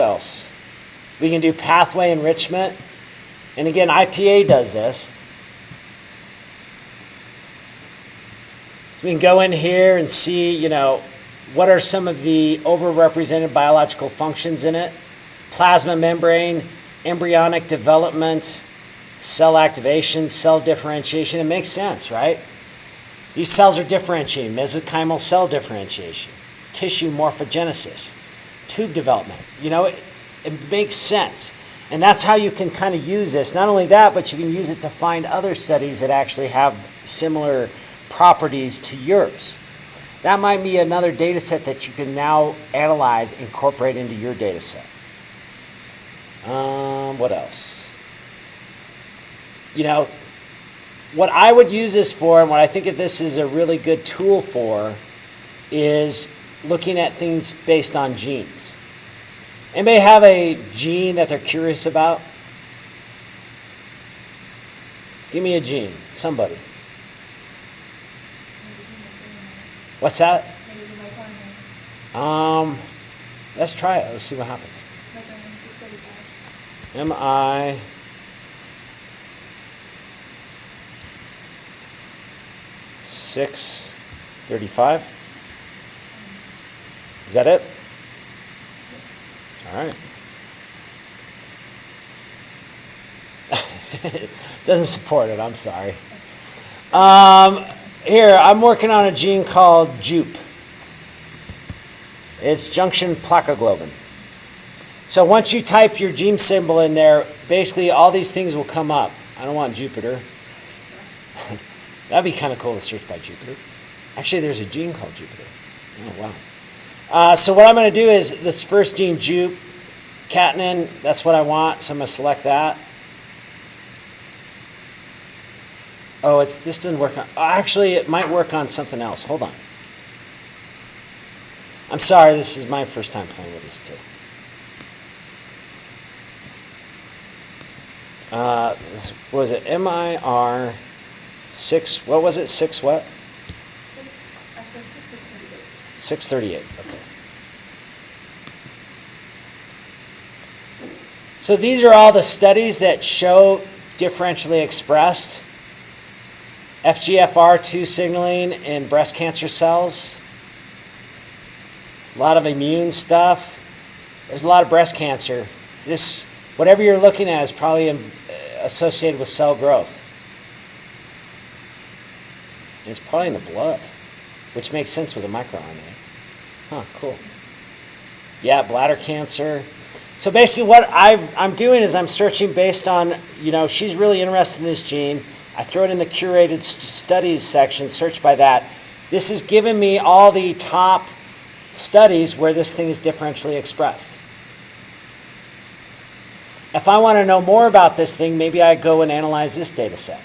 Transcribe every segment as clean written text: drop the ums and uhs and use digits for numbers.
else? We can do pathway enrichment. And again, IPA does this. So we can go in here and see, you know, what are some of the overrepresented biological functions in it. Plasma membrane, embryonic development, cell activation, cell differentiation. It makes sense, right? These cells are differentiating, mesenchymal cell differentiation, tissue morphogenesis, tube development. You know, it makes sense. And that's how you can kind of use this. Not only that, but you can use it to find other studies that actually have similar properties to yours. That might be another data set that you can now analyze, incorporate into your data set. What else? You know, what I would use this for, and what I think of this is a really good tool for, is looking at things based on genes. Anybody have a gene that they're curious about? Give me a gene, somebody. What's that? Let's try it. Let's see what happens. MI 635. Is that it? All right. Doesn't support it. I'm sorry. Here, I'm working on a gene called JUP. It's junction plakoglobin. So once you type your gene symbol in there, basically all these things will come up. I don't want Jupiter. That'd be kind of cool to search by Jupiter. Actually, there's a gene called Jupiter. Oh, wow. So what I'm going to do is this first gene, JUP, catenin, that's what I want, so I'm going to select that. Oh, this didn't work on, actually, it might work on something else. Hold on. I'm sorry, this is my first time playing with this too. What was it? MIR 6, what was it? 6 what? 638. Okay. So these are all the studies that show differentially expressed FGFR2 signaling in breast cancer cells. A lot of immune stuff. There's a lot of breast cancer. This, whatever you're looking at, is probably associated with cell growth. And it's probably in the blood, which makes sense with a microRNA. Huh, cool. Yeah, bladder cancer. So basically what I'm doing is I'm searching based on, you know, she's really interested in this gene. I throw it in the curated studies section, search by that. This is giving me all the top studies where this thing is differentially expressed. If I want to know more about this thing, maybe I go and analyze this data set.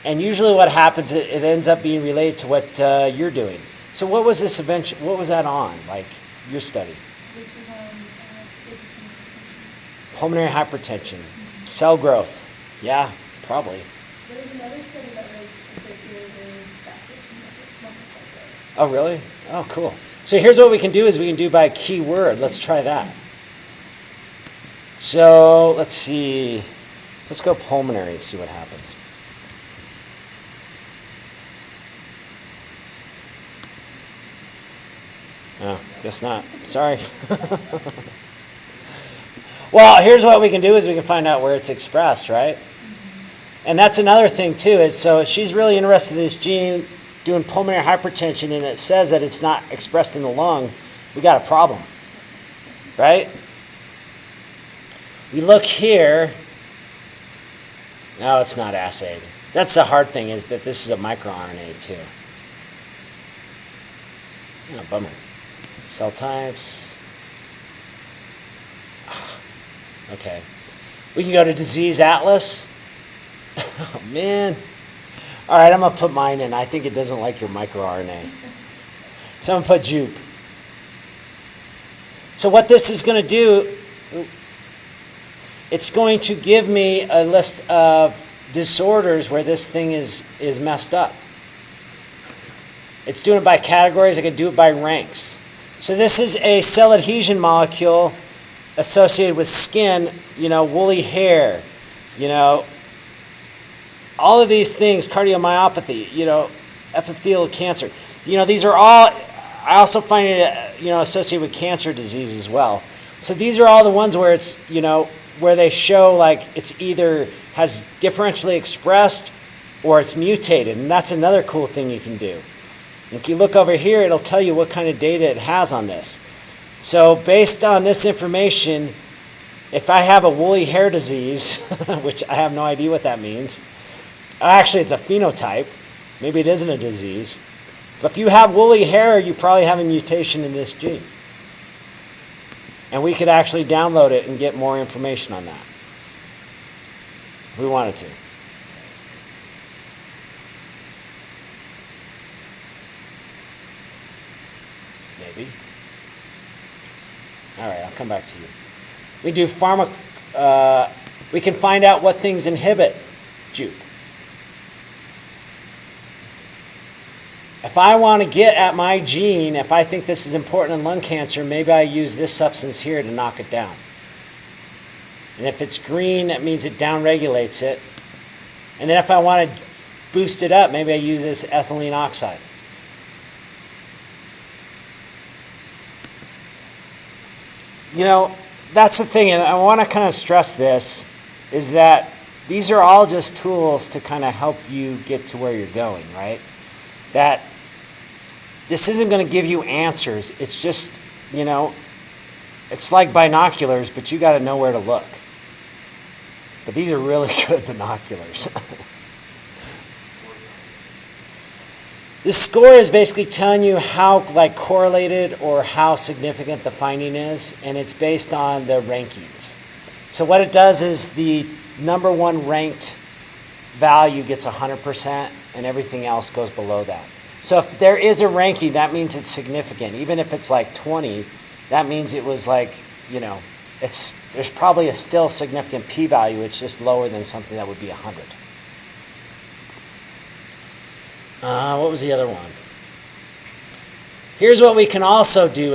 And usually what happens, it ends up being related to what you're doing. So what was this event, what was that on, like your study? This was on Pulmonary hypertension, cell growth. Yeah, probably. there was another study that was associated with vascular muscle cell growth. Oh, really? Oh, cool. So here's what we can do is we can do by keyword. Let's try that. So let's see. Let's go pulmonary and see what happens. Oh, guess not. Sorry. Well, here's what we can do is we can find out where it's expressed, right? And that's another thing too, is so if she's really interested in this gene doing pulmonary hypertension and it says that it's not expressed in the lung, we got a problem, right? We look here. No, it's not assayed. That's the hard thing, is that this is a microRNA too. Oh, bummer. Cell types. Okay. We can go to Disease Atlas. Oh, man. All right, I'm going to put mine in. I think it doesn't like your microRNA. So I'm going to put JUP. So what this is going to do, it's going to give me a list of disorders where this thing is messed up. It's doing it by categories. I can do it by ranks. So this is a cell adhesion molecule associated with skin, woolly hair, all of these things, cardiomyopathy, epithelial cancer. These are all, I also find it, associated with cancer disease as well. So these are all the ones where it's, where they show like it's either has differentially expressed or it's mutated. And that's another cool thing you can do. And if you look over here, it'll tell you what kind of data it has on this. So based on this information, if I have a woolly hair disease, which I have no idea what that means, actually it's a phenotype, maybe it isn't a disease, but if you have woolly hair, you probably have a mutation in this gene. And we could actually download it and get more information on that, if we wanted to. Maybe. All right, I'll come back to you. We do pharma. We can find out what things inhibit juke. If I want to get at my gene, if I think this is important in lung cancer, maybe I use this substance here to knock it down. And if it's green, that means it downregulates it. And then if I want to boost it up, maybe I use this ethylene oxide. That's the thing, and I want to kind of stress this, is that these are all just tools to kind of help you get to where you're going, right? That this isn't going to give you answers. It's just, it's like binoculars, but you got to know where to look. But these are really good binoculars. The score is basically telling you how correlated or how significant the finding is, and it's based on the rankings. So what it does is the number one ranked value gets 100%, and everything else goes below that. So if there is a ranking, that means it's significant. Even if it's like 20, that means it was there's probably a still significant p-value. It's just lower than something that would be 100. What was the other one? Here's what we can also do.